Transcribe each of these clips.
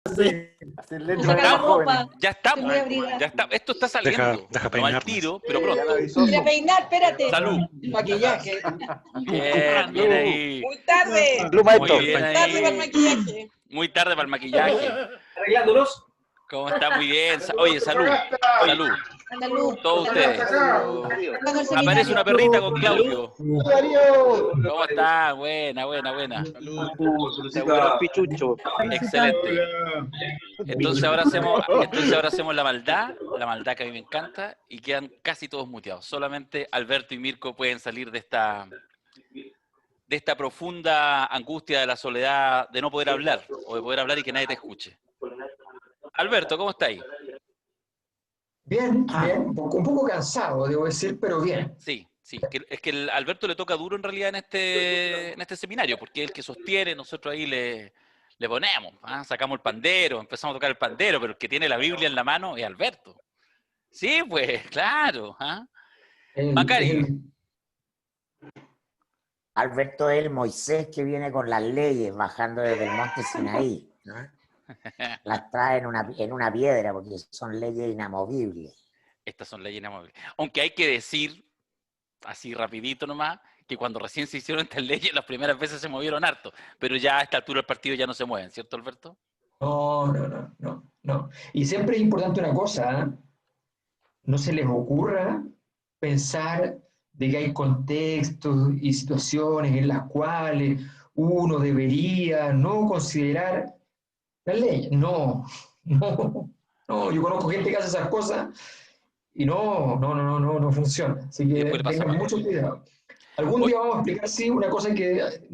Sin leche Saca para la los jóvenes. ropa. Ya estamos, Estoy muy abrigada. ya está. Esto está saliendo. Deja No al peinarnos. tiro, pero Ya pronto. lo avisó. Voy a peinar, espérate. Salud. El maquillaje. Bien, bien ahí. Muy tarde. Salud, maestro. Muy bien Muy tarde para el ahí. maquillaje. Muy tarde para el maquillaje. Arreglándolos. ¿Cómo está? Muy bien. Oye, salud. Salud. Anda luz. Todos ustedes. Cuando el Aparece seminario. una perrita con Claudio. Darío. ¿Cómo está? Buena, buena, buena. Seguro pichucho. Excelente. Entonces ahora hacemos la maldad que a mí me encanta, y quedan casi todos muteados. Solamente Alberto y Mirko pueden salir de esta profunda angustia de la soledad, de no poder hablar, o de poder hablar y que nadie te escuche. Alberto, ¿cómo está ahí? Bien, bien, un poco cansado, debo decir, pero bien. Sí, es que el Alberto le toca duro en realidad en este seminario, porque es el que sostiene, nosotros ahí le ponemos, sacamos el pandero, empezamos a tocar el pandero, pero el que tiene la Biblia en la mano es Alberto. Sí, pues, claro. Macari. Alberto es el Moisés que viene con las leyes bajando desde el monte Sinaí, ¿no? Las trae en una piedra porque son leyes inamovibles. Estas son leyes inamovibles. Aunque hay que decir, así rapidito nomás, que cuando recién se hicieron estas leyes, las primeras veces se movieron harto, pero ya a esta altura del partido ya no se mueven, ¿cierto, Alberto? No. Y siempre es importante una cosa, ¿eh? No se les ocurra pensar de que hay contextos y situaciones en las cuales uno debería no considerar la ley. No, yo conozco gente que hace esas cosas y no funciona. Así que tengan mucho cuidado. Algún día vamos a explicar, sí, una cosa que,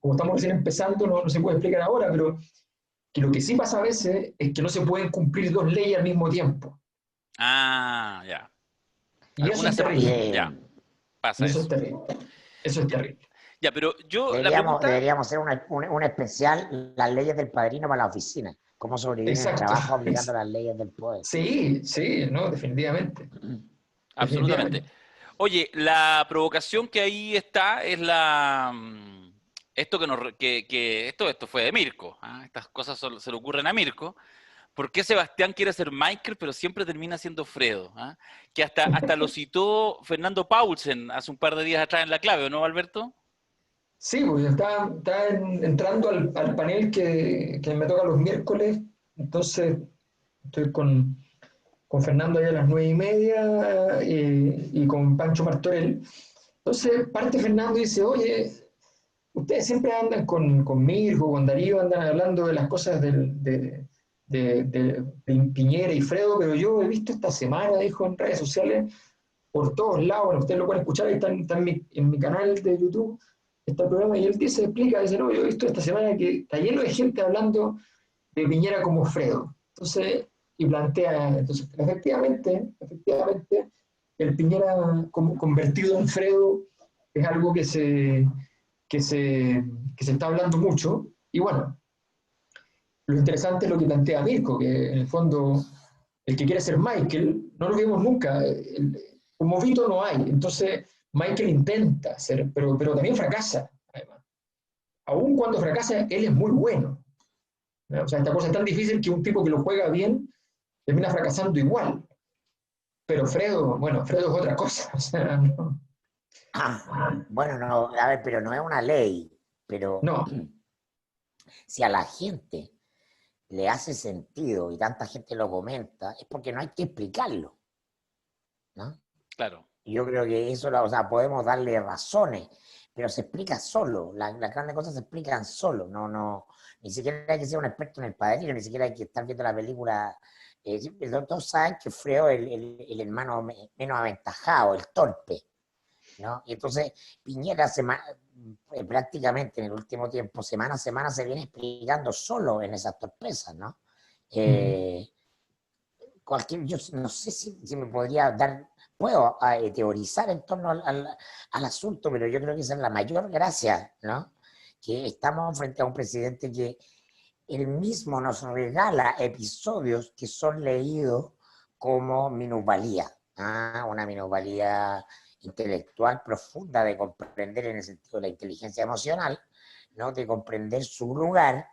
como estamos recién empezando, no se puede explicar ahora, pero que lo que sí pasa a veces es que no se pueden cumplir dos leyes al mismo tiempo. Ya. Y eso es terrible. Ya, pasa eso. Eso es terrible. Ya, pero yo deberíamos hacer un especial, las leyes del padrino para la oficina. Cómo sobrevivir en el trabajo aplicando las leyes del poder. Sí, no, definitivamente. Absolutamente. Oye, la provocación que ahí está es esto esto fue de Mirko. Estas cosas se le ocurren a Mirko. ¿Por qué Sebastián quiere ser Michael, pero siempre termina siendo Fredo? Que hasta lo citó Fernando Paulsen hace un par de días atrás en La Clave, ¿no, Alberto? Sí, pues está entrando al panel que me toca los miércoles, entonces estoy con Fernando allá a las 9:30 y con Pancho Martorell. Entonces parte Fernando y dice, oye, ustedes siempre andan con Mirko, con Darío, andan hablando de las cosas de Piñera y Fredo, pero yo he visto esta semana, dijo en redes sociales, por todos lados, bueno, ustedes lo pueden escuchar, ahí está en mi canal de YouTube, está el programa, y él dice, no, yo he visto esta semana que está lleno de gente hablando de Piñera como Fredo. Entonces, y plantea, efectivamente, el Piñera como convertido en Fredo es algo que se está hablando mucho, y bueno, lo interesante es lo que plantea Mirko, que en el fondo el que quiere ser Michael, no lo vimos nunca, como Vito no hay, entonces Michael intenta ser, pero también fracasa, además. Aún cuando fracasa, él es muy bueno. O sea, esta cosa es tan difícil que un tipo que lo juega bien termina fracasando igual. Pero Fredo es otra cosa. O sea, no. Bueno, no, a ver, pero no es una ley, pero no. Si a la gente le hace sentido y tanta gente lo comenta, es porque no hay que explicarlo, ¿no? Claro. Yo creo que eso, o sea, podemos darle razones, pero se explica solo, las grandes cosas se explican solo, ni siquiera hay que ser un experto en El Padrino, ni siquiera hay que estar viendo la película. Todos saben que Fredo es el hermano menos aventajado, el torpe, ¿no? Y entonces Piñera prácticamente en el último tiempo, semana a semana, se viene explicando solo en esas torpezas, ¿no? Yo no sé si me podría dar, puedo teorizar en torno al asunto, pero yo creo que esa es la mayor gracia, ¿no? Que estamos frente a un presidente que él mismo nos regala episodios que son leídos como minusvalía, una minusvalía intelectual profunda de comprender en el sentido de la inteligencia emocional, ¿no? De comprender su lugar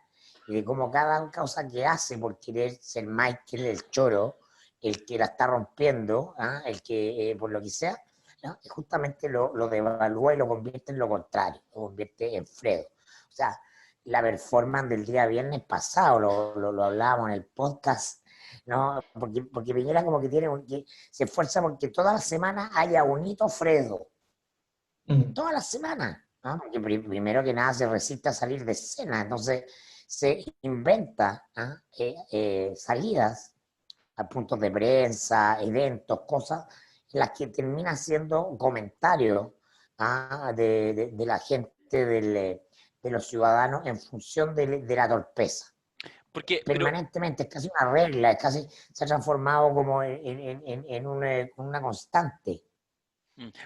y de cómo cada cosa que hace por querer ser Michael el choro, el que la está rompiendo, ¿ah? El que por lo que sea, ¿no? Y justamente lo devalúa y lo convierte en lo contrario, lo convierte en Fredo. O sea, la performance del día viernes pasado, lo hablábamos en el podcast, ¿no? Porque Piñera como que que se esfuerza porque toda la semana haya un hito Fredo. Toda la semana, ¿no? Porque primero que nada se resiste a salir de escena, entonces se inventa, ¿no? Salidas a puntos de prensa, eventos, cosas en las que termina siendo comentarios, ¿ah? De la gente, de los ciudadanos en función de la torpeza. Porque, Permanentemente, es casi una regla, es casi, se ha transformado como en una constante.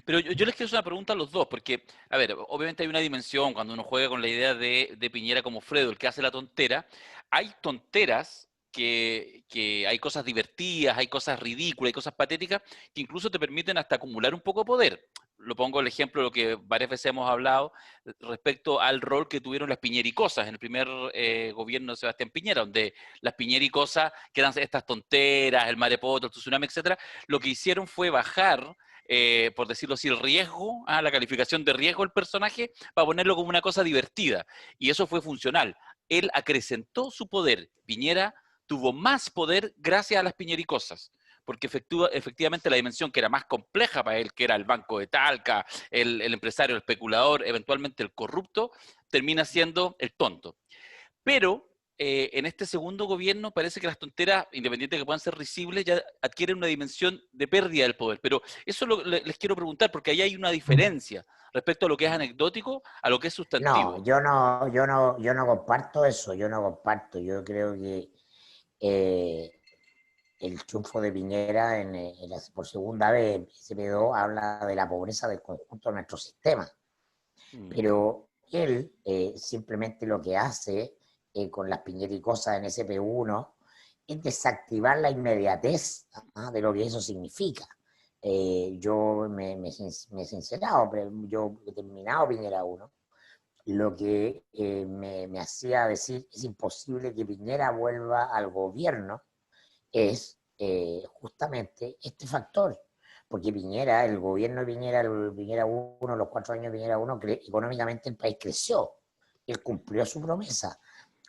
pero yo les quiero hacer una pregunta a los dos, porque, a ver, obviamente hay una dimensión cuando uno juega con la idea de Piñera como Fredo, el que hace la tontera. Hay tonteras que hay cosas divertidas, hay cosas ridículas, hay cosas patéticas que incluso te permiten hasta acumular un poco de poder. Lo pongo el ejemplo de lo que varias veces hemos hablado respecto al rol que tuvieron las piñericosas en el primer gobierno de Sebastián Piñera, donde las piñericosas, que eran estas tonteras, el marepoto, el tsunami, etcétera, lo que hicieron fue bajar, por decirlo así, el riesgo, la calificación de riesgo del personaje, para ponerlo como una cosa divertida. Y eso fue funcional. Él acrecentó su poder. Piñera tuvo más poder gracias a las piñericosas, porque efectivamente la dimensión que era más compleja para él, que era el banco de Talca, el empresario, el especulador, eventualmente el corrupto, termina siendo el tonto. Pero en este segundo gobierno parece que las tonteras, independientes de que puedan ser risibles, ya adquieren una dimensión de pérdida del poder. Pero eso les quiero preguntar, porque ahí hay una diferencia respecto a lo que es anecdótico a lo que es sustantivo. No, yo no comparto eso, yo no comparto. Yo creo que el triunfo de Piñera por segunda vez en SP2 habla de la pobreza del conjunto de nuestro sistema. Pero él simplemente lo que hace con las piñericosas en SP1 es desactivar la inmediatez, ¿ah? De lo que eso significa. Yo me he sincerado, pero yo he terminado Piñera 1, lo que me hacía decir es imposible que Piñera vuelva al gobierno es justamente este factor. Porque Piñera, el gobierno de Piñera, el Piñera 1, los 4 años de Piñera 1, económicamente el país creció. Él cumplió su promesa.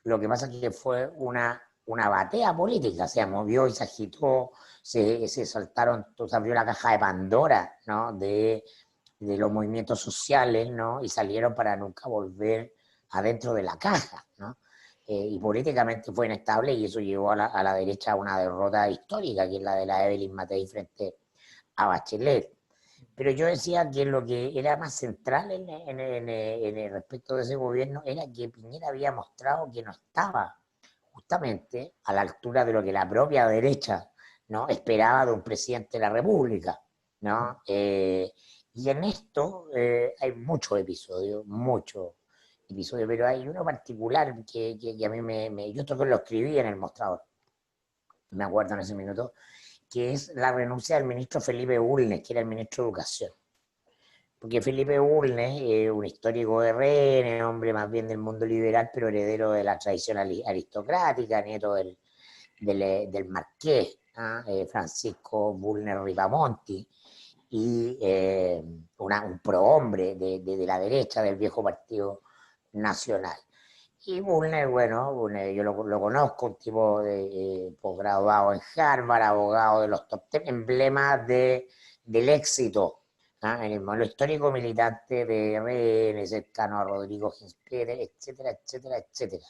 Lo que pasa es que fue una batea política, se movió y se agitó, se saltaron, se abrió la caja de Pandora, ¿no? de los movimientos sociales, ¿no? Y salieron para nunca volver adentro de la caja, ¿no? Y políticamente fue inestable y eso llevó a la derecha a una derrota histórica, que es la de la Evelyn Matei frente a Bachelet. Pero yo decía que lo que era más central en el respecto de ese gobierno era que Piñera había mostrado que no estaba justamente a la altura de lo que la propia derecha, ¿no? Esperaba de un presidente de la República, ¿no? Y en esto hay muchos episodios, pero hay uno particular que a mí yo esto que lo escribí en el mostrador, me acuerdo en ese minuto, que es la renuncia del ministro Felipe Bulnes, que era el ministro de Educación. Porque Felipe Bulnes, un histórico de RN, hombre más bien del mundo liberal, pero heredero de la tradición aristocrática, nieto del marqués, ¿eh? Francisco Bulnes Ripamonti, y un prohombre de la derecha del viejo Partido Nacional. Y Bulnes, bueno, yo lo conozco, un tipo de posgraduado en Harvard, abogado de los top 10, emblema del éxito, ¿ah? En el modelo histórico militante de RN, cercano a Rodrigo Ginsberg, etcétera, etcétera, etcétera.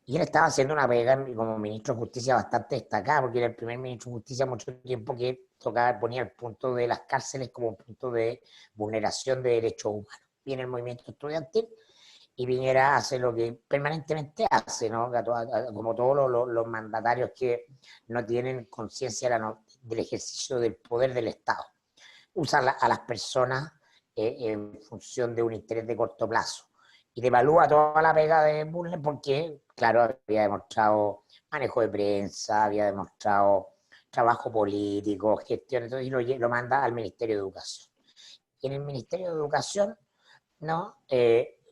Y él estaba haciendo una pega como ministro de Justicia bastante destacada, porque era el primer ministro de Justicia mucho tiempo que ponía el punto de las cárceles como un punto de vulneración de derechos humanos. Viene el movimiento estudiantil y Piñera hace lo que permanentemente hace, ¿no? Como todos los mandatarios que no tienen conciencia del ejercicio del poder del Estado. Usa a las personas en función de un interés de corto plazo. Y devalúa toda la pega de Bulnes porque, claro, había demostrado manejo de prensa, había demostrado trabajo político, gestión, entonces lo manda al Ministerio de Educación. Y en el Ministerio de Educación, ¿no?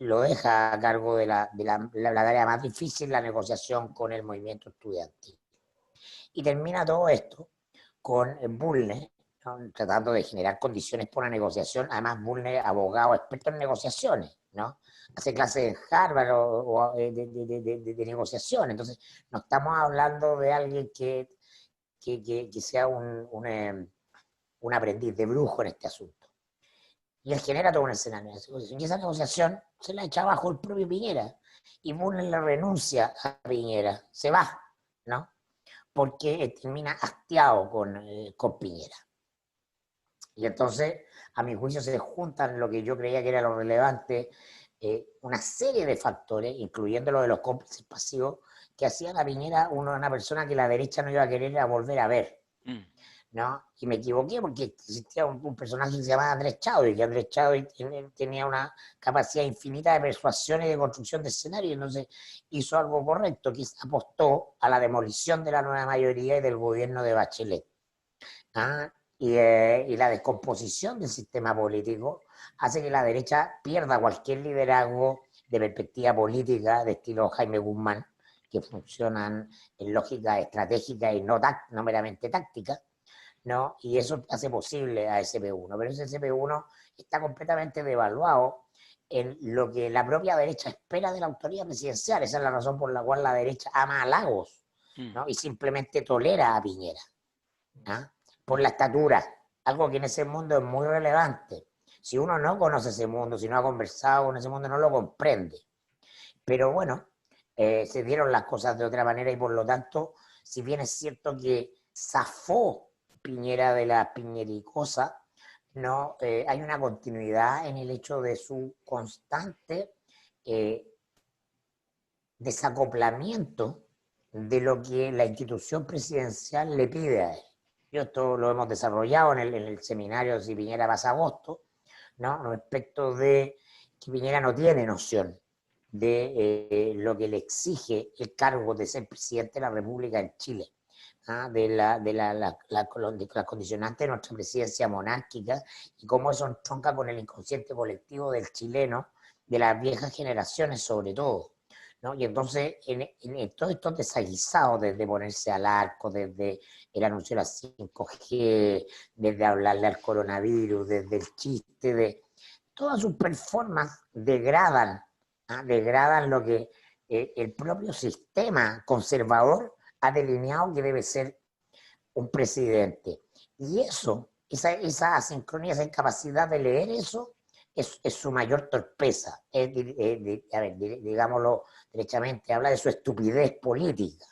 lo deja a cargo de la tarea más difícil, la negociación con el movimiento estudiantil. Y termina todo esto con Bulnes, ¿no? Tratando de generar condiciones para una negociación. Además, Bulnes, abogado experto en negociaciones, ¿no? Hace clases en Harvard de negociación. Entonces, no estamos hablando de alguien que sea un aprendiz de brujo en este asunto. Y él genera todo un escenario de negociación. Y esa negociación se la echa abajo el propio Piñera. Y Bulnes le renuncia a Piñera. Se va, ¿no? Porque termina hastiado con Piñera. Y entonces, a mi juicio, se juntan lo que yo creía que era lo relevante, una serie de factores, incluyendo lo de los cómplices pasivos, que hacían a Piñera una persona que la derecha no iba a querer volver a ver, ¿no? Y me equivoqué porque existía un personaje que se llamaba Andrés Chadwick, y Andrés Chadwick tenía una capacidad infinita de persuasión y de construcción de escenario, y entonces hizo algo correcto, que apostó a la demolición de la nueva mayoría y del gobierno de Bachelet. ¿Ah? Y la descomposición del sistema político hace que la derecha pierda cualquier liderazgo de perspectiva política de estilo Jaime Guzmán, que funcionan en lógica estratégica y no meramente táctica, ¿no? Y eso hace posible a SP1, pero ese SP1 está completamente devaluado en lo que la propia derecha espera de la autoridad presidencial. Esa es la razón por la cual la derecha ama a Lagos, ¿no? Y simplemente tolera a Piñera, ¿no? Por la estatura, algo que en ese mundo es muy relevante. Si uno no conoce ese mundo, si no ha conversado con ese mundo, no lo comprende. Pero bueno, se dieron las cosas de otra manera y por lo tanto, si bien es cierto que zafó Piñera de la piñericosa, no, hay una continuidad en el hecho de su constante desacoplamiento de lo que la institución presidencial le pide a él. Esto lo hemos desarrollado en el seminario Si Piñera pasa agosto, ¿no? Respecto de que Piñera no tiene noción de lo que le exige el cargo de ser presidente de la República en Chile, ¿ah? de las condicionantes de nuestra presidencia monárquica y cómo eso entronca con el inconsciente colectivo del chileno, de las viejas generaciones sobre todo, ¿no? Y entonces, en todos estos desaguisados, desde ponerse al arco, desde el anuncio de la 5G, desde hablarle al coronavirus, desde el chiste, de todas sus performances degradan lo que el propio sistema conservador ha delineado que debe ser un presidente. Y eso, esa asincronía, esa incapacidad de leer eso, es su mayor torpeza. Digámoslo derechamente, habla de su estupidez política,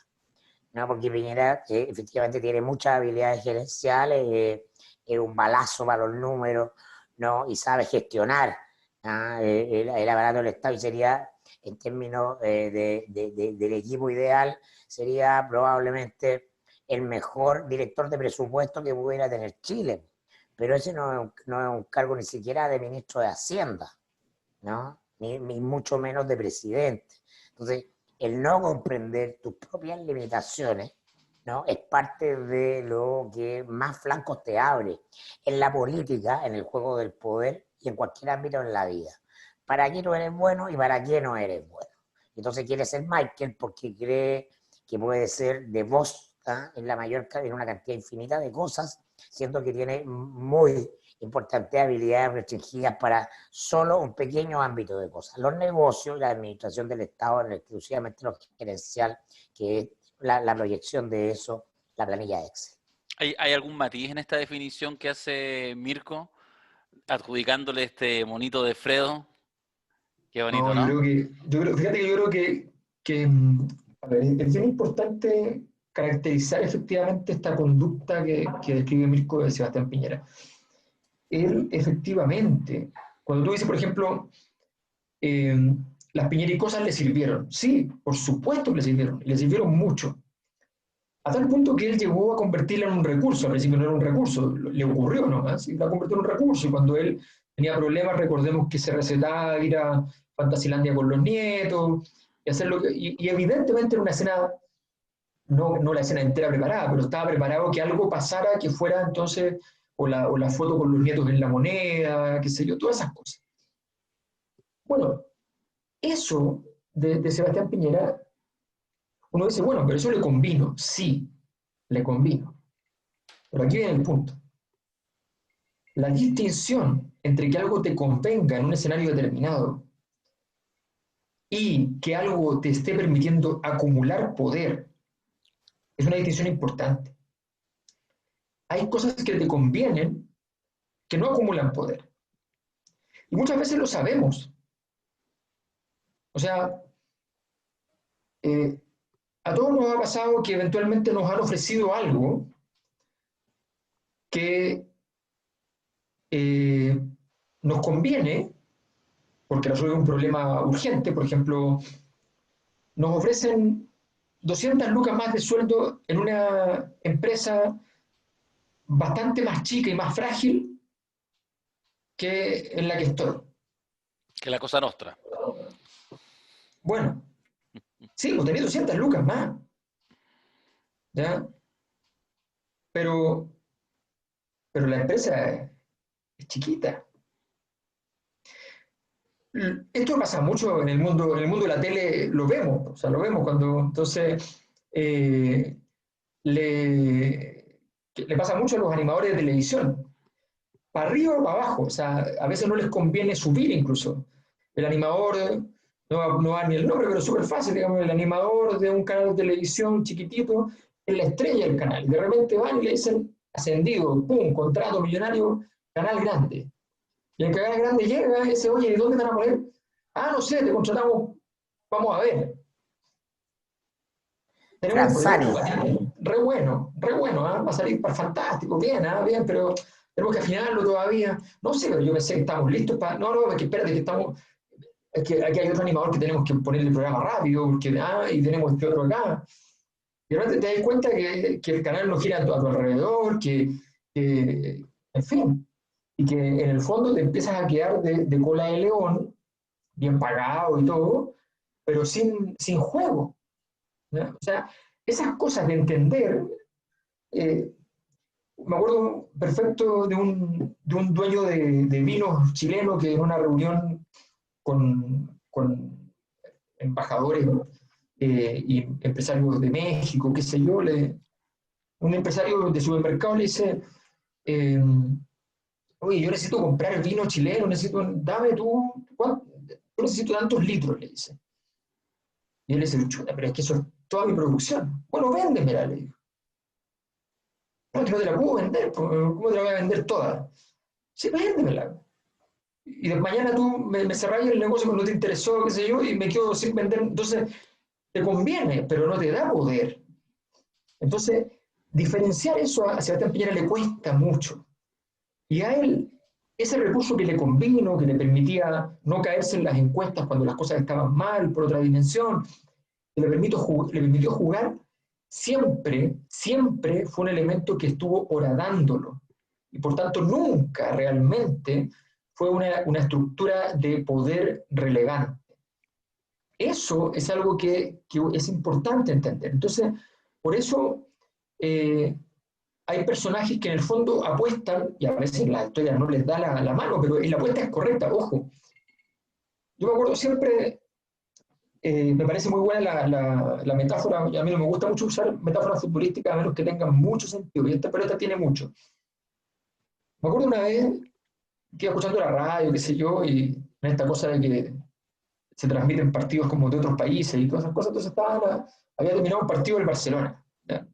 ¿no? Porque Piñera efectivamente tiene muchas habilidades gerenciales, es un balazo para los números, ¿no? Y sabe gestionar el aparato del Estado, y sería, en términos del equipo ideal, sería probablemente el mejor director de presupuesto que pudiera tener Chile. Pero ese no es un cargo ni siquiera de ministro de Hacienda, ¿no? Ni mucho menos de presidente. Entonces, el no comprender tus propias limitaciones, ¿no? Es parte de lo que más flancos te abre en la política, en el juego del poder y en cualquier ámbito en la vida. ¿Para qué tú eres bueno y para qué no eres bueno? Entonces quiere ser Michael porque cree que puede ser de voz, ¿ah? en una cantidad infinita de cosas, siendo que tiene muy importantes habilidades restringidas para solo un pequeño ámbito de cosas. Los negocios, la administración del Estado, exclusivamente lo gerencial, que es la proyección de eso, la planilla Excel. ¿Hay algún matiz en esta definición que hace Mirko, adjudicándole este monito de Fredo? Qué bonito, ¿no? Fíjate que yo creo que a ver, es bien importante caracterizar efectivamente esta conducta que describe Mirko de Sebastián Piñera. Él efectivamente, cuando tú dices, por ejemplo, las piñericosas le sirvieron. Sí, por supuesto que le sirvieron mucho. A tal punto que él llegó a convertirla en un recurso. Al principio no era un recurso, le ocurrió nomás, y la convirtió en un recurso. Y cuando él tenía problemas, recordemos que se recetaba ir a Fantasilandia con los nietos, y hacerlo. Y evidentemente era una escena, no la escena entera preparada, pero estaba preparado que algo pasara que fuera entonces, o la foto con los nietos en La Moneda, qué sé yo, todas esas cosas. Bueno, eso de Sebastián Piñera, uno dice, bueno, pero eso le convino. Sí, le convino. Pero aquí viene el punto. La distinción entre que algo te convenga en un escenario determinado y que algo te esté permitiendo acumular poder es una distinción importante. Hay cosas que te convienen que no acumulan poder. Y muchas veces lo sabemos. O sea, a todos nos ha pasado que eventualmente nos han ofrecido algo que nos conviene, porque resuelve un problema urgente. Por ejemplo, nos ofrecen 200 lucas más de sueldo en una empresa bastante más chica y más frágil que en la que estoy. Que la cosa nostra. Bueno, sí, pues tenía 200 lucas más. ¿Ya? Pero la empresa es chiquita. Esto pasa mucho en el mundo de la tele, lo vemos, o sea, lo vemos cuando, entonces, le pasa mucho a los animadores de televisión, para arriba o para abajo, o sea, a veces no les conviene subir incluso. El animador, no va ni el nombre, pero es súper fácil, digamos, el animador de un canal de televisión chiquitito, es la estrella del canal, de repente van y le dicen, ascendido, pum, contrato millonario, canal grande. Y el canal grande llega y dice, oye, ¿y dónde te van a poner? Ah, no sé, te contratamos, vamos a ver. Tenemos un proyecto re bueno, ¿eh? Va a salir fantástico, bien, bien, pero tenemos que afinarlo todavía. No sé, pero yo pensé que estamos listos para... No, es que espérate, que estamos... Es que aquí hay otro animador que tenemos que ponerle el programa rápido, porque, y tenemos este otro acá. Y de repente te das cuenta que el canal no gira a tu alrededor, en fin, y que en el fondo te empiezas a quedar de cola de león, bien pagado y todo, pero sin juego, ¿no? O sea, esas cosas de entender, me acuerdo perfecto de un dueño de vinos chileno que en una reunión con embajadores y empresarios de México, qué sé yo, un empresario de supermercado le dice, oye, yo necesito comprar vino chileno, dame tú, yo necesito tantos litros, le dice. Y él le dice, chuta, pero es que eso es toda mi producción. Bueno, véndemela, le digo. No, que no te la puedo vender, ¿cómo te la voy a vender toda? Sí, véndemela. Y de mañana tú me cerrás el negocio porque no te interesó, qué sé yo, y me quedo sin vender. Entonces, te conviene, pero no te da poder. Entonces, diferenciar eso a Sebastián Piñera le cuesta mucho. Y a él, ese recurso que le convino, que le permitía no caerse en las encuestas cuando las cosas estaban mal, por otra dimensión, que le permitió jugar, siempre fue un elemento que estuvo horadándolo. Y por tanto, nunca realmente fue una estructura de poder relevante. Eso es algo que es importante entender. Entonces, por eso hay personajes que en el fondo apuestan, y a veces la historia no les da la mano, pero la apuesta es correcta, ojo. Yo me acuerdo siempre, me parece muy buena la metáfora, a mí no me gusta mucho usar metáforas futbolísticas a menos que tengan mucho sentido, y esta pelota tiene mucho. Me acuerdo una vez que iba escuchando la radio, qué sé yo, y en esta cosa de que se transmiten partidos como de otros países y todas esas cosas, entonces había terminado un partido del Barcelona, ¿ya?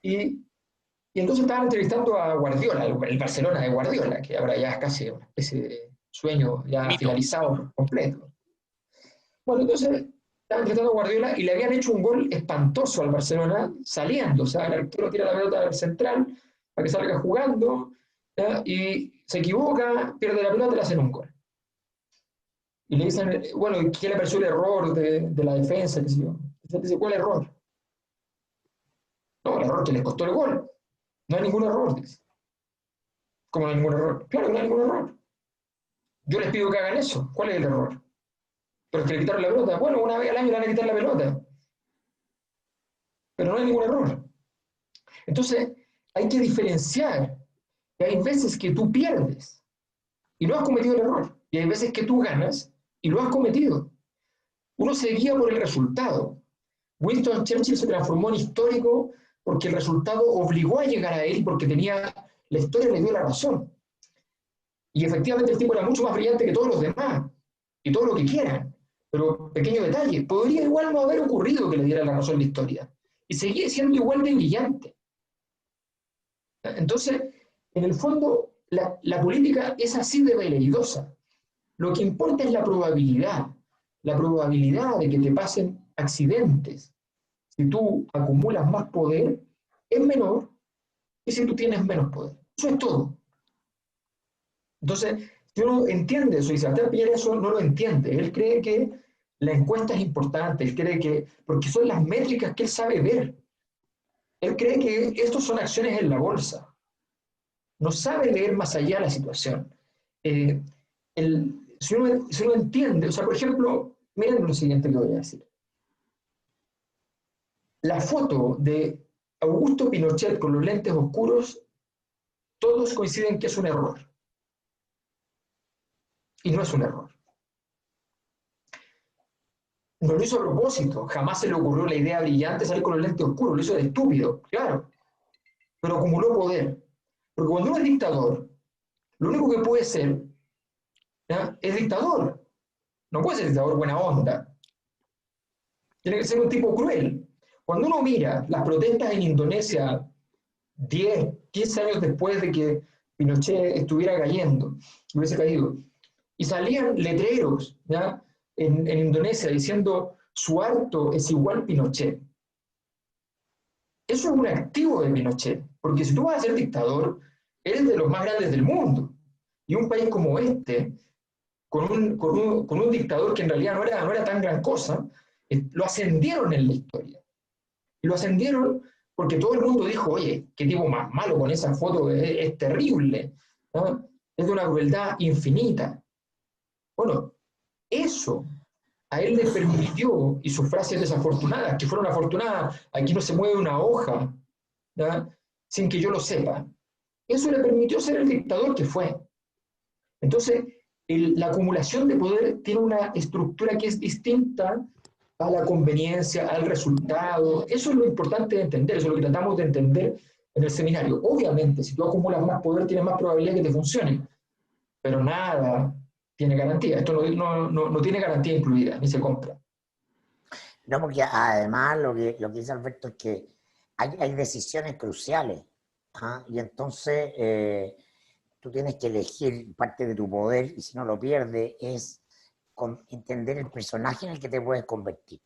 Y entonces estaban entrevistando a Guardiola, el Barcelona de Guardiola, que ahora ya es casi una especie de sueño ya Mito. finalizado completo. Bueno, entonces estaban entrevistando a Guardiola y le habían hecho un gol espantoso al Barcelona saliendo, o sea, el arquero tira la pelota al central para que salga jugando, ¿ya? Y se equivoca, pierde la pelota y le hacen un gol. Y le dicen, bueno, ¿qué le pareció el error de la defensa? ¿Qué sé yo? Entonces dice, ¿cuál error? No, el error que les costó el gol. No hay ningún error, dice. ¿Cómo no hay ningún error? Claro que no hay ningún error. Yo les pido que hagan eso. ¿Cuál es el error? Pero es que le quitaron la pelota. Bueno, una vez al año le van a quitar la pelota. Pero no hay ningún error. Entonces, hay que diferenciar que hay veces que tú pierdes y no has cometido el error. Y hay veces que tú ganas y y lo has cometido. Uno se guía por el resultado. Winston Churchill se transformó en histórico porque el resultado obligó a llegar a él, porque la historia le dio la razón. Y efectivamente el tipo era mucho más brillante que todos los demás, y todo lo que quieran. Pero, pequeño detalle, podría igual no haber ocurrido que le diera la razón la historia. Y seguía siendo igual de brillante. Entonces, en el fondo, la política es así de veleidosa. Lo que importa es la probabilidad de que te pasen accidentes. Si tú acumulas más poder, es menor que si tú tienes menos poder. Eso es todo. Entonces, si uno entiende eso, y Sebastián Piñera eso no lo entiende, él cree que la encuesta es importante, él cree que, porque son las métricas que él sabe ver. Él cree que estos son acciones en la bolsa. No sabe leer más allá la situación. Si uno entiende, o sea, por ejemplo, miren lo siguiente que voy a decir. La foto de Augusto Pinochet con los lentes oscuros, todos coinciden que es un error. Y no es un error. No lo hizo a propósito, jamás se le ocurrió la idea brillante de salir con los lentes oscuros, lo hizo de estúpido, claro. Pero acumuló poder. Porque cuando uno es dictador, lo único que puede ser, ¿ya?, es dictador. No puede ser dictador buena onda. Tiene que ser un tipo cruel. Cuando uno mira las protestas en Indonesia 10, 15 años después de que Pinochet estuviera cayendo, hubiese caído, y salían letreros, ¿ya?, en Indonesia diciendo Suharto es igual Pinochet. Eso es un activo de Pinochet, porque si tú vas a ser dictador, eres de los más grandes del mundo. Y un país como este, con un dictador que en realidad no era tan gran cosa, lo ascendieron en la historia. Y lo ascendieron porque todo el mundo dijo, oye, qué tipo más malo con esa foto, es terrible, ¿no? Es de una crueldad infinita. Bueno, eso a él le permitió, y sus frases desafortunadas, que fueron afortunadas, aquí no se mueve una hoja, ¿ya?, sin que yo lo sepa, eso le permitió ser el dictador que fue. Entonces, la acumulación de poder tiene una estructura que es distinta a la conveniencia, al resultado. Eso es lo importante de entender, eso es lo que tratamos de entender en el seminario. Obviamente, si tú acumulas más poder, tienes más probabilidad de que te funcione, pero nada tiene garantía. Esto no tiene garantía incluida, ni se compra. No, porque además lo que dice Alberto es que hay decisiones cruciales, ¿ah? Y entonces tú tienes que elegir parte de tu poder, y si no lo pierdes es entender el personaje en el que te puedes convertir.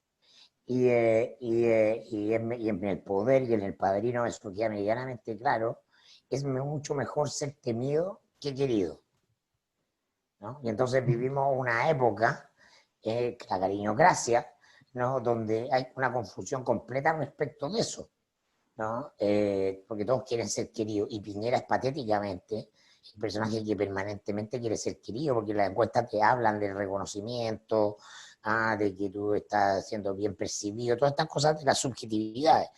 Y en el poder y en el padrino, eso queda medianamente claro, es mucho mejor ser temido que querido, ¿no? Y entonces vivimos una época, la cariñocracia, ¿no?, donde hay una confusión completa respecto de eso, ¿no? Porque todos quieren ser queridos, y Piñera es patéticamente el personaje que permanentemente quiere ser querido, porque las encuestas te hablan del reconocimiento, de que tú estás siendo bien percibido, todas estas cosas de las subjetividades.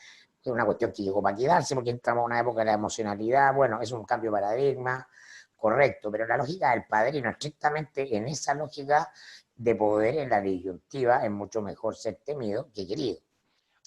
Es una cuestión que llegó para quedarse, porque entramos a una época de la emocionalidad. Bueno, es un cambio de paradigma, correcto, pero la lógica del padrino, estrictamente en esa lógica de poder, en la disyuntiva, es mucho mejor ser temido que querido.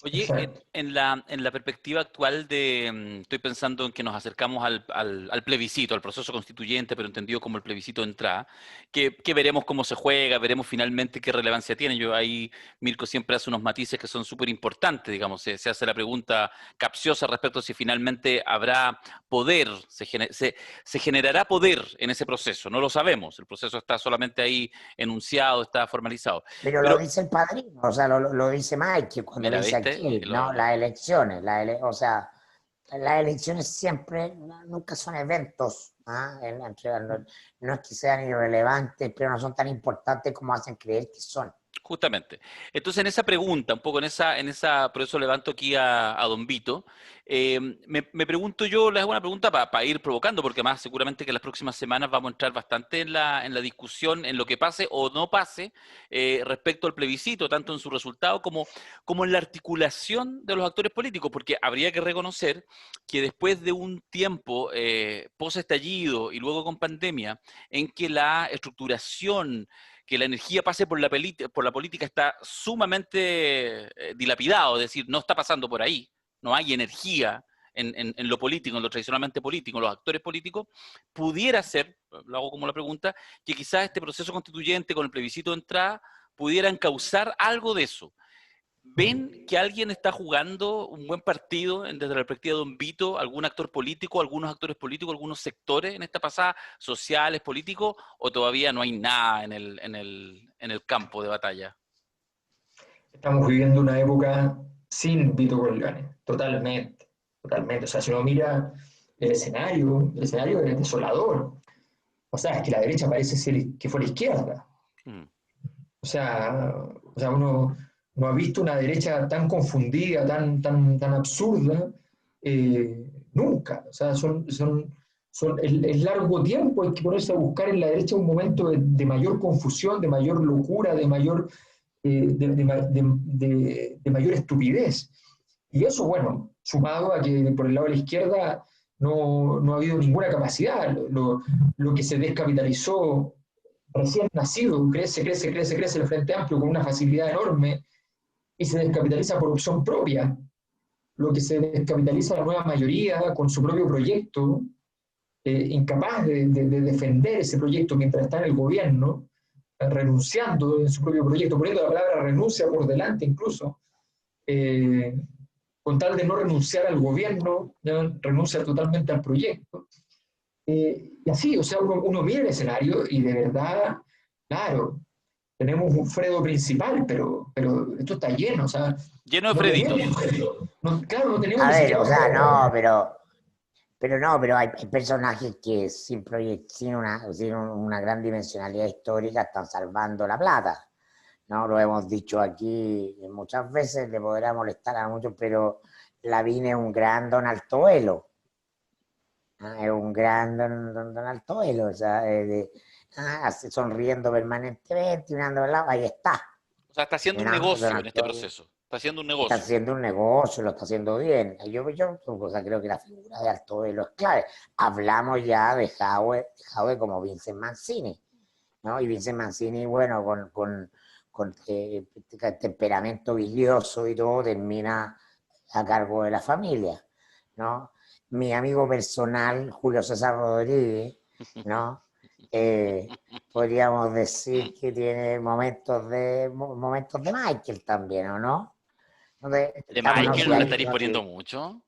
Oye, en la perspectiva actual estoy pensando en que nos acercamos al plebiscito, al proceso constituyente, pero entendido como el plebiscito de entrada, que veremos cómo se juega, veremos finalmente qué relevancia tiene. Yo ahí, Mirko siempre hace unos matices que son súper importantes, digamos, se hace la pregunta capciosa respecto a si finalmente habrá poder, se generará poder en ese proceso, no lo sabemos, el proceso está solamente ahí enunciado, está formalizado. Pero lo dice el padrino, o sea, lo dice Mike cuando le dice aquí, ¿no? Las elecciones, o sea, las elecciones siempre, nunca son eventos, no es que sean irrelevantes, pero no son tan importantes como hacen creer que son. Justamente. Entonces, en esa pregunta, un poco por eso levanto aquí a don Vito, me pregunto yo, les hago una pregunta para ir provocando, porque además seguramente que en las próximas semanas vamos a entrar bastante en la discusión, en lo que pase o no pase respecto al plebiscito, tanto en su resultado como en la articulación de los actores políticos, porque habría que reconocer que después de un tiempo post-estallido y luego con pandemia, en que la estructuración que la energía pase por la política está sumamente dilapidado, es decir, no está pasando por ahí, no hay energía en lo político, en lo tradicionalmente político, en los actores políticos, pudiera ser, lo hago como la pregunta, que quizás este proceso constituyente con el plebiscito de entrada pudieran causar algo de eso. ¿Ven que alguien está jugando un buen partido desde la perspectiva de Don Vito, algún actor político, algunos actores políticos, algunos sectores en esta pasada, sociales, políticos, o todavía no hay nada en el campo de batalla? Estamos viviendo una época sin Vito Corleone, totalmente, totalmente. O sea, si uno mira el escenario es desolador. O sea, es que la derecha parece ser que fue la izquierda. O sea, uno no ha visto una derecha tan confundida, tan absurda, nunca. O sea, es largo tiempo, hay que ponerse a buscar en la derecha un momento de mayor confusión, de mayor locura, de mayor estupidez. Y eso, bueno, sumado a que por el lado de la izquierda no ha habido ninguna capacidad. Lo que se descapitalizó recién nacido, crece el Frente Amplio con una facilidad enorme y se descapitaliza por opción propia. Lo que se descapitaliza la nueva mayoría con su propio proyecto, incapaz de defender ese proyecto mientras está en el gobierno, renunciando en su propio proyecto, poniendo la palabra renuncia por delante incluso, con tal de no renunciar al gobierno, ¿ya? Renuncia totalmente al proyecto. Y así, o sea, uno mira el escenario y de verdad, claro, tenemos un Fredo principal, pero esto está lleno, o sea... Lleno de Freditos. Claro, no tenemos... A ver, o sea, no, pero hay personajes que sin una gran dimensionalidad histórica están salvando la plata, ¿no? Lo hemos dicho aquí muchas veces, le podrá molestar a muchos, pero Lavín es un gran Don Altoelo. Es un gran don Altoelo, o sea, sonriendo permanentemente, mirando al lado, ahí está. O sea, está haciendo un negocio en este proceso. Está haciendo un negocio. Está haciendo un negocio, lo está haciendo bien. Yo o sea, creo que la figura de Altoelo es clave. Hablamos ya de Jadwe como Vincent Mancini, ¿no? Y Vincent Mancini, bueno, con temperamento bilioso y todo, termina a cargo de la familia, ¿no? Mi amigo personal, Julio César Rodríguez, ¿no? Podríamos decir que tiene momentos de Michael también, ¿o no? ¿De Michael no le estaréis poniendo mucho?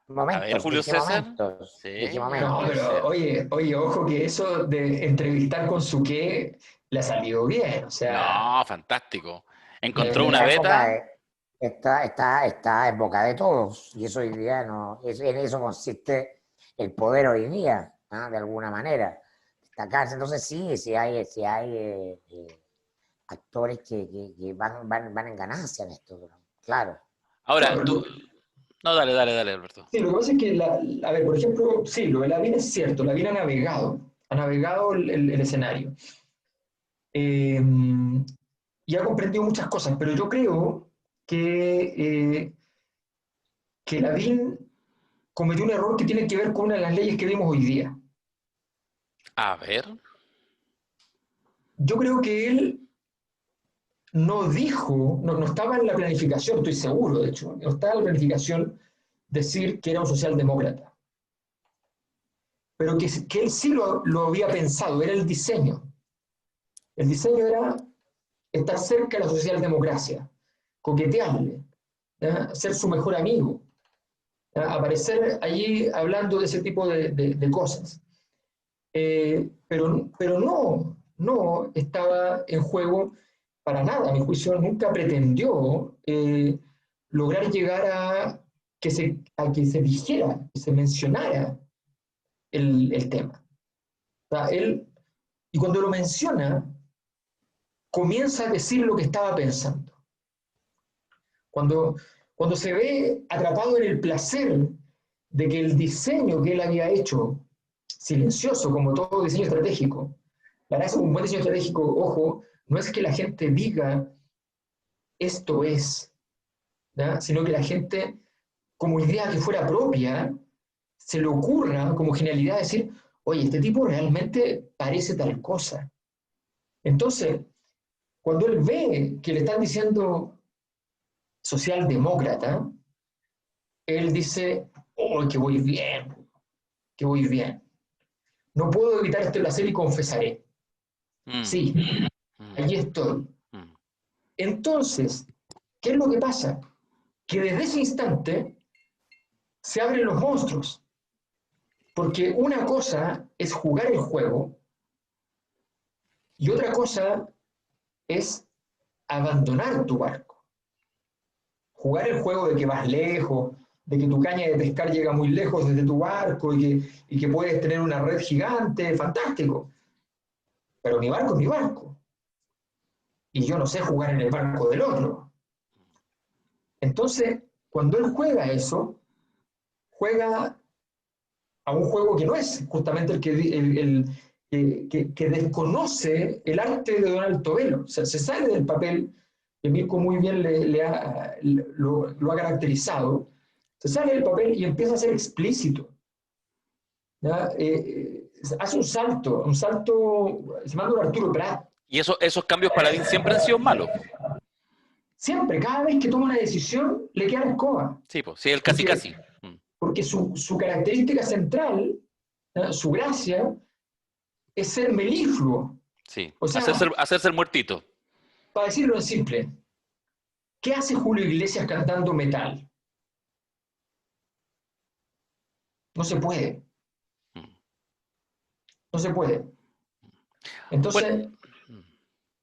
Momentos, a ver, Julio César. Momentos, sí. momentos. No, pero oye, ojo que eso de entrevistar con su qué le ha salido bien, o sea... No, fantástico. Encontró una beta... Está en boca de todos, y eso hoy día no, en eso consiste el poder hoy día, ¿no? De alguna manera, destacarse. Entonces sí hay actores que van en ganancia en esto, claro. Ahora, tú... No, dale, Alberto. Sí, lo que pasa es que, a ver, por ejemplo, sí, lo de Lavín es cierto, Lavín ha navegado el escenario. Y ha comprendido muchas cosas, pero yo creo que Lavín cometió un error que tiene que ver con una de las leyes que vimos hoy día. A ver. Yo creo que él no dijo, no estaba en la planificación, estoy seguro, de hecho, no estaba en la planificación decir que era un socialdemócrata. Pero que él sí lo había pensado, era el diseño. El diseño era estar cerca de la socialdemocracia, coquetearle, ¿ya? Ser su mejor amigo, ¿ya? Aparecer allí hablando de ese tipo de cosas. Pero no estaba en juego para nada. A mi juicio nunca pretendió lograr llegar a que se dijera, que se mencionara el tema. O sea, y cuando lo menciona, comienza a decir lo que estaba pensando. Cuando se ve atrapado en el placer de que el diseño que él había hecho, silencioso como todo diseño estratégico, la verdad es un buen diseño estratégico, ojo, no es que la gente diga esto es, ¿ya? Sino que la gente, como idea que fuera propia, se le ocurra como genialidad decir, oye, este tipo realmente parece tal cosa. Entonces, cuando él ve que le están diciendo socialdemócrata, él dice, oh, que voy bien, que voy bien. No puedo evitar este placer y confesaré. Sí, allí estoy. Entonces, ¿qué es lo que pasa? Que desde ese instante se abren los monstruos. Porque una cosa es jugar el juego y otra cosa es abandonar tu barco. Jugar el juego de que vas lejos, de que tu caña de pescar llega muy lejos desde tu barco y que puedes tener una red gigante, fantástico. Pero mi barco es mi barco. Y yo no sé jugar en el barco del otro. Entonces, cuando él juega eso, juega a un juego que no es justamente que desconoce el arte de Donald Tobelo. O sea, se sale del papel que Mirko muy bien lo ha caracterizado, se sale del papel y empieza a ser explícito. Hace un salto, se manda un Arturo Prat. Y esos cambios para Lavín siempre han sido malos. Siempre, cada vez que toma una decisión, le queda la escoba. Sí, pues, sí, el casi casi. Porque su característica central, su gracia, es ser melifluo. Sí, o sea, hacerse el muertito. Para decirlo en simple, ¿qué hace Julio Iglesias cantando metal? No se puede. No se puede. Entonces, Bueno.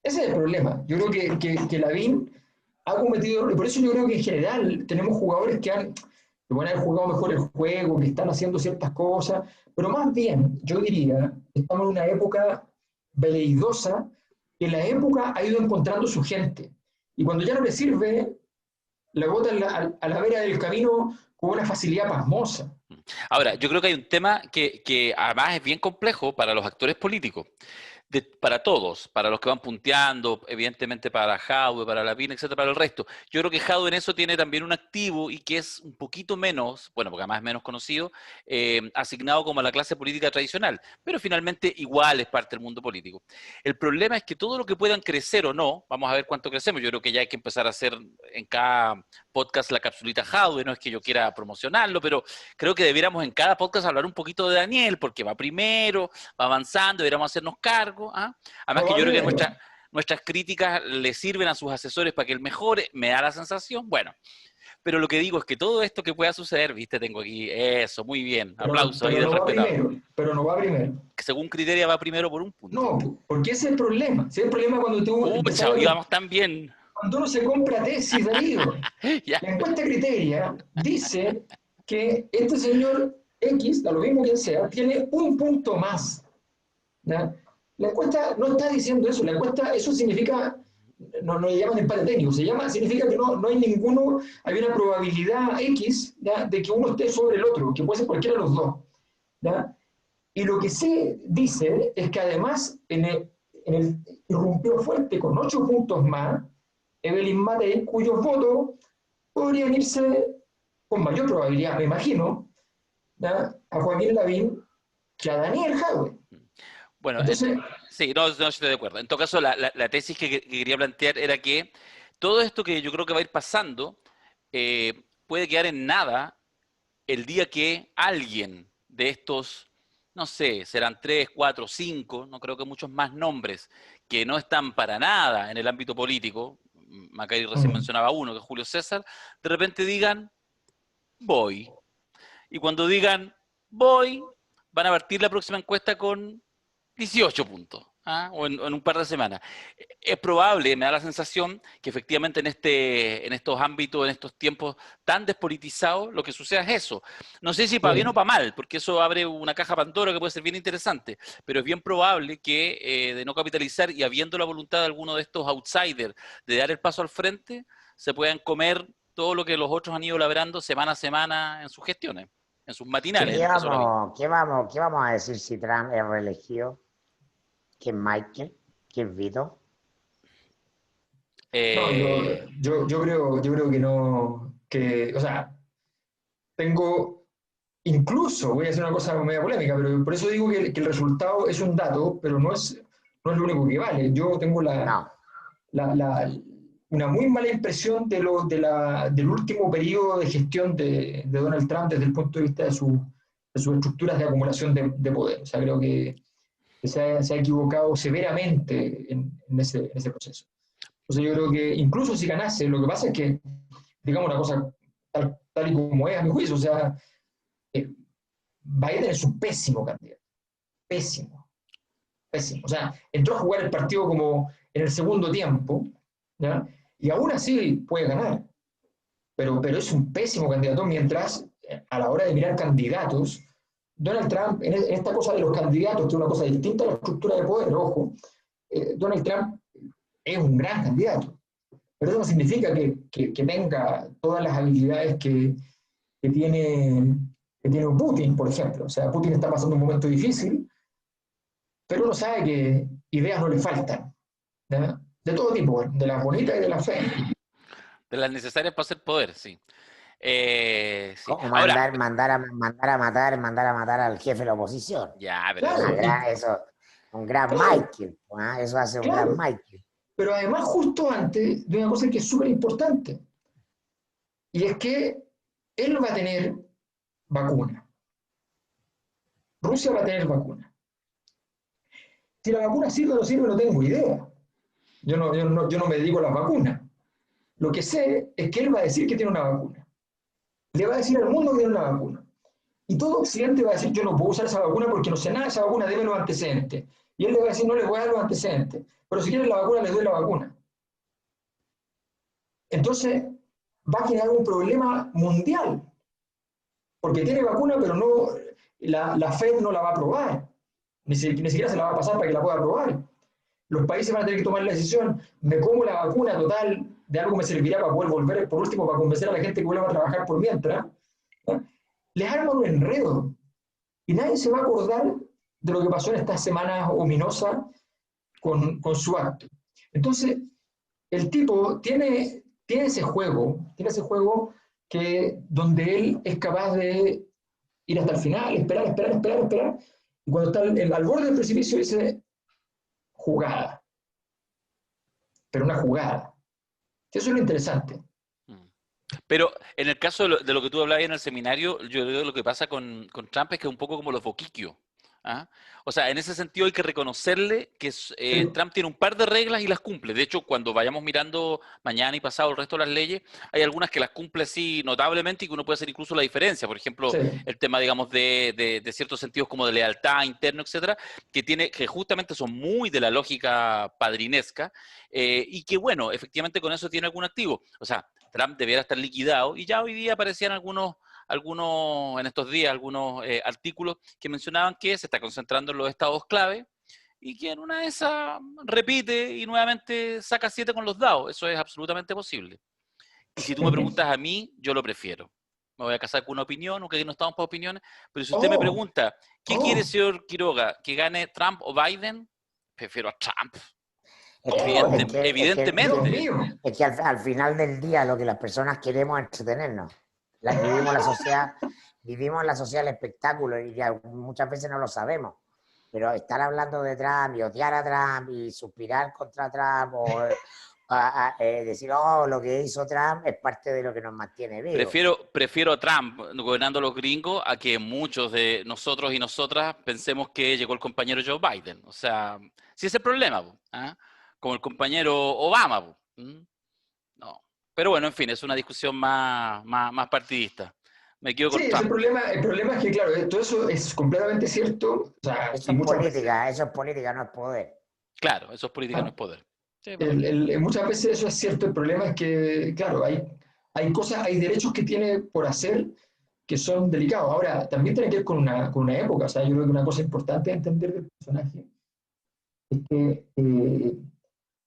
ese es el problema. Yo creo que Lavín ha cometido, y por eso yo creo que en general tenemos jugadores que van a haber jugado mejor el juego, que están haciendo ciertas cosas, pero más bien, yo diría, estamos en una época veleidosa, que la época ha ido encontrando su gente. Y cuando ya no le sirve, la bota a la vera del camino con una facilidad pasmosa. Ahora, yo creo que hay un tema que además es bien complejo para los actores políticos. Para todos, para los que van punteando, evidentemente para Jadwe, para Lavín, etcétera, para el resto. Yo creo que Jadwe en eso tiene también un activo y que es un poquito menos, bueno, porque además es menos conocido, asignado como a la clase política tradicional, pero finalmente igual es parte del mundo político. El problema es que todo lo que puedan crecer o no, vamos a ver cuánto crecemos, yo creo que ya hay que empezar a hacer en cada podcast la capsulita Jadwe, no es que yo quiera promocionarlo, pero creo que debiéramos en cada podcast hablar un poquito de Daniel, porque va primero, va avanzando, deberíamos hacernos cargo. Además que yo creo que nuestras críticas le sirven a sus asesores para que él mejore, me da la sensación, bueno, pero lo que digo es que todo esto que pueda suceder, viste, tengo aquí, eso, muy bien, aplauso ahí del respetado. Pero no va primero. Que según criteria va primero por un punto. No, porque ese es el problema. Ese es el problema cuando tú... Chao, íbamos tan bien. Cuando uno se compra tesis, Darío, la encuesta criteria dice que este señor X, da lo mismo quien sea, tiene un punto más. ¿Ya? La encuesta no está diciendo eso, la encuesta, eso significa, no le llaman empate técnico, significa que no hay ninguno, hay una probabilidad X, ¿ya?, de que uno esté sobre el otro, que puede ser cualquiera de los dos. ¿Ya? Y lo que sí dice es que además irrumpió fuerte con 8 puntos más Evelyn Matei, cuyos votos podrían irse con mayor probabilidad, me imagino, ¿ya?, a Joaquín Lavín que a Daniel Jadwe. Bueno, entonces, sí, no estoy de acuerdo. En todo caso, la tesis que quería plantear era que todo esto que yo creo que va a ir pasando puede quedar en nada el día que alguien de estos, no sé, serán 3, 4, 5, no creo que muchos más nombres, que no están para nada en el ámbito político, Macari recién mencionaba uno, que es Julio César, de repente digan, voy. Y cuando digan, voy, van a partir la próxima encuesta con 18 puntos, o en un par de semanas. Es probable, me da la sensación, que efectivamente en estos ámbitos, en estos tiempos tan despolitizados, lo que suceda es eso. No sé si para bien o para mal, porque eso abre una caja Pandora que puede ser bien interesante, pero es bien probable que de no capitalizar y habiendo la voluntad de alguno de estos outsiders de dar el paso al frente, se puedan comer todo lo que los otros han ido labrando semana a semana en sus gestiones, en sus matinales. ¿Qué vamos a decir si Trump es reelegido? ¿Qué es Michael? ¿Qué es Vito? No, yo creo que no, o sea, incluso, voy a hacer una cosa media polémica, pero por eso digo que el resultado es un dato, pero no es lo único que vale. Yo tengo una muy mala impresión del último periodo de gestión de Donald Trump desde el punto de vista de sus estructuras de acumulación de poder. O sea, creo que se ha equivocado severamente en ese proceso. Entonces yo creo que incluso si ganase, lo que pasa es que, digamos una cosa tal y como es a mi juicio, o sea, Biden es un pésimo candidato, pésimo. O sea, entró a jugar el partido como en el segundo tiempo, ¿ya? Y aún así puede ganar, pero es un pésimo candidato, mientras a la hora de mirar candidatos, Donald Trump, en esta cosa de los candidatos, que es una cosa distinta a la estructura de poder, ojo, Donald Trump es un gran candidato, pero eso no significa que tenga todas las habilidades que tiene Putin, por ejemplo. O sea, Putin está pasando un momento difícil, pero uno sabe que ideas no le faltan, ¿verdad? De todo tipo, de las bonitas y de las feas. De las necesarias para hacer poder, sí. Sí. ¿Cómo Ahora, mandar a matar al jefe de la oposición? ya, pero Claro. Un gran Claro. Michael. ¿Ah? Eso hace un Claro. gran Michael. Pero además justo antes de una cosa que es súper importante, y es que él va a tener vacuna. Rusia va a tener vacuna. Si la vacuna sirve o no sirve, no tengo idea. Yo no me dedico a las vacunas. Lo que sé es que él va a decir que tiene una vacuna. Le va a decir al mundo que tiene una vacuna. Y todo Occidente va a decir, yo no puedo usar esa vacuna porque no sé nada de esa vacuna, deme los antecedentes. Y él le va a decir, no les voy a dar los antecedentes. Pero si quieren la vacuna, les doy la vacuna. Entonces, va a generar un problema mundial. Porque tiene vacuna, pero no, la FED no la va a aprobar. Ni siquiera se la va a pasar para que la pueda aprobar. Los países van a tener que tomar la decisión, me como la vacuna total, de algo me servirá para poder volver, por último, para convencer a la gente que vuelva a trabajar por mientras. ¿No? Les arman un enredo. Y nadie se va a acordar de lo que pasó en estas semanas ominosas con su acto. Entonces, el tipo tiene ese juego donde él es capaz de ir hasta el final, esperar, y cuando está al borde del precipicio dice jugada. Pero una jugada. Eso es lo interesante. Pero en el caso de lo que tú hablabas en el seminario, yo creo que lo que pasa con Trump es que es un poco como los boquiquios. ¿Ah? O sea, en ese sentido hay que reconocerle que Trump tiene un par de reglas y las cumple. De hecho, cuando vayamos mirando mañana y pasado el resto de las leyes, hay algunas que las cumple sí notablemente y que uno puede hacer incluso la diferencia. Por ejemplo, el tema, digamos, de ciertos sentidos como de lealtad interno, etcétera, que justamente son muy de la lógica padrinesca y que, bueno, efectivamente con eso tiene algún activo. O sea, Trump debiera estar liquidado y ya hoy día aparecían algunos en estos días, algunos artículos que mencionaban que se está concentrando en los estados clave y que en una de esas repite y nuevamente saca 7 con los dados. Eso es absolutamente posible. Y si tú me preguntas a mí, yo lo prefiero. Me voy a casar con una opinión, aunque aquí no estamos para opiniones, pero si usted me pregunta, ¿qué quiere, señor Quiroga? ¿Que gane Trump o Biden? Prefiero a Trump. Evidentemente. Es que al final del día lo que las personas queremos es entretenernos. Vivimos la sociedad del espectáculo y ya muchas veces no lo sabemos. Pero estar hablando de Trump y odiar a Trump y suspirar contra Trump o decir, oh, lo que hizo Trump es parte de lo que nos mantiene vivos. Prefiero a Trump gobernando a los gringos a que muchos de nosotros y nosotras pensemos que llegó el compañero Joe Biden. O sea, sí es el problema, ¿eh? Como el compañero Obama. No. Pero bueno, en fin, es una discusión más partidista. Me quedo con Trump. El problema es que, claro, todo eso es completamente cierto. O sea, eso es política, no es poder. Claro, eso es política, no es poder. Sí, muchas veces eso es cierto. El problema es que, claro, hay derechos que tiene por hacer que son delicados. Ahora, también tiene que ver con una época. O sea, yo creo que una cosa importante a entender del personaje es que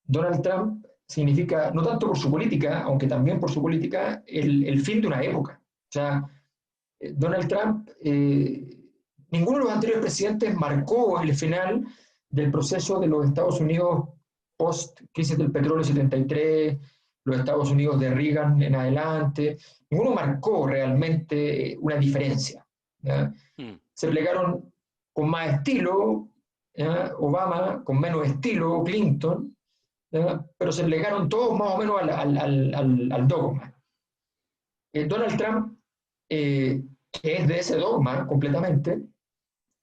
Donald Trump significa, no tanto por su política, aunque también por su política, el fin de una época. O sea, Donald Trump, ninguno de los anteriores presidentes marcó el final del proceso de los Estados Unidos post-crisis del petróleo 73, los Estados Unidos de Reagan en adelante. Ninguno marcó realmente una diferencia. Se plegaron con más estilo, Obama, con menos estilo, Clinton, ¿ya? Pero se plegaron todos más o menos al dogma. Donald Trump, que es de ese dogma completamente,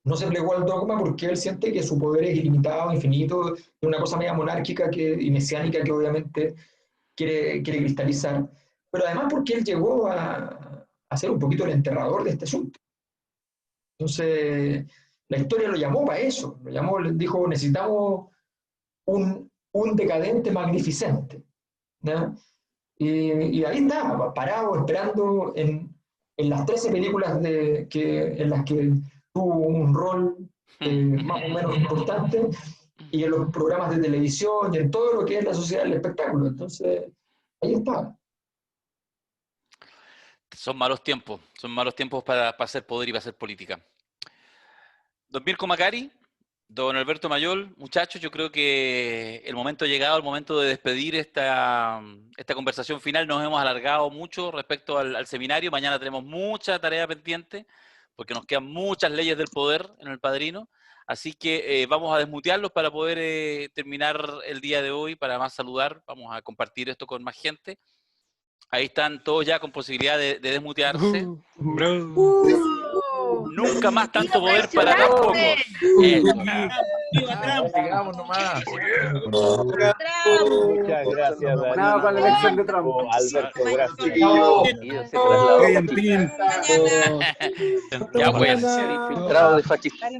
no se plegó al dogma porque él siente que su poder es ilimitado, infinito, es una cosa media monárquica y mesiánica que obviamente quiere cristalizar, pero además porque él llegó a ser un poquito el enterrador de este asunto. Entonces, la historia lo llamó para eso, dijo, necesitamos un decadente magnificente, ¿no? Y ahí está, parado, esperando en las 13 películas en las que tuvo un rol más o menos importante, y en los programas de televisión y en todo lo que es la sociedad del espectáculo. Entonces, ahí está. Son malos tiempos para hacer poder y para hacer política. Don Mirko Macari, don Alberto Mayol, muchachos, yo creo que el momento ha llegado, el momento de despedir esta conversación final. Nos hemos alargado mucho respecto al seminario. Mañana tenemos mucha tarea pendiente, porque nos quedan muchas leyes del poder en el Padrino. Así que vamos a desmutearlos para poder terminar el día de hoy, para más saludar. Vamos a compartir esto con más gente. Ahí están todos ya con posibilidad de desmutearse. Nunca más tanto poder para tan pocos. Sigamos nomás. Muchas gracias, Nada para la elección de Trump. Alberto, gracias. Ya pues. Infiltrado de fascistas.